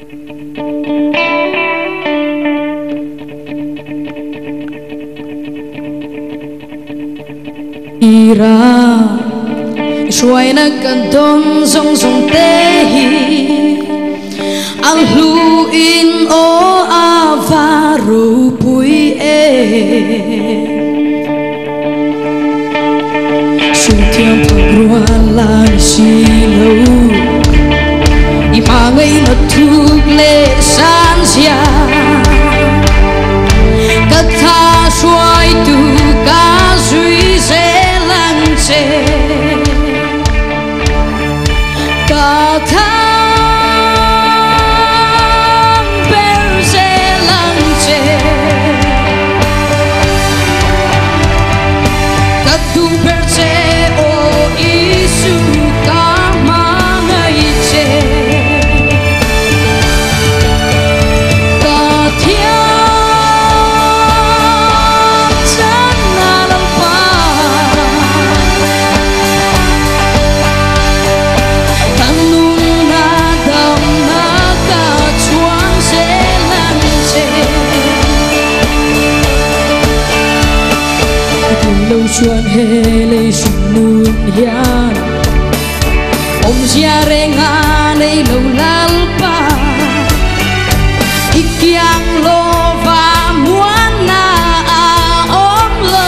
Ira xuôi na cần tôn sông sông tê al lu in o avaru pui sung thiam phagruan la si lâu i ma ngây na thuk le san sia cất tha xuôi tu ca duy dễ lăng chê cả tháng bên dễ lăng chê cất tu bên chê ô Isu ca ma ngây chê cả thiên lâu chuan he lei sum nun hian om zia renga nei lo lalpa ikyang lo va muan na a om lo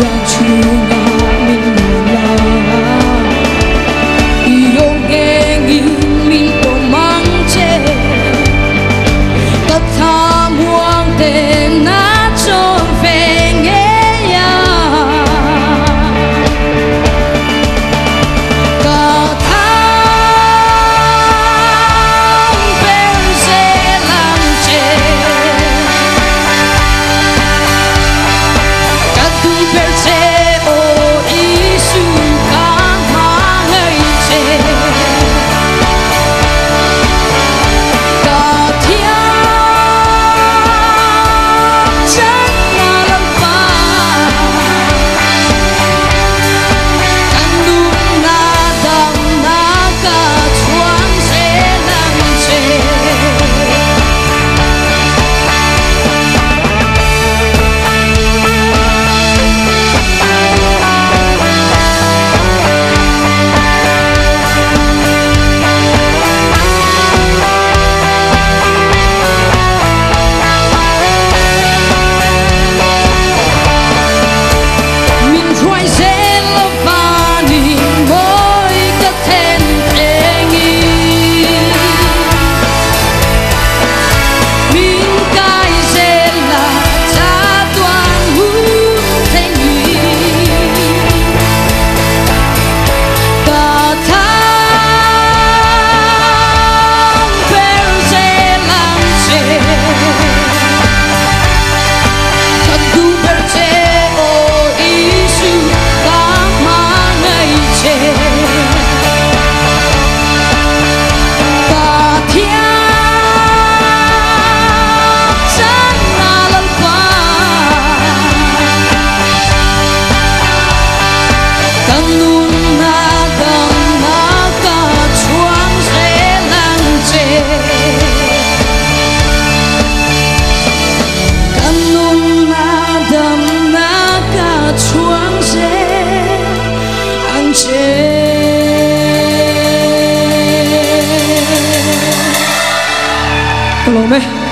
ya chunga min la yong geng min to mang che katha tên na trôn về nghe ya cả tháng bên sẽ làm chê cả tu bên sẽ ô Isu cả ma ngây chê cả thiên Hello, me.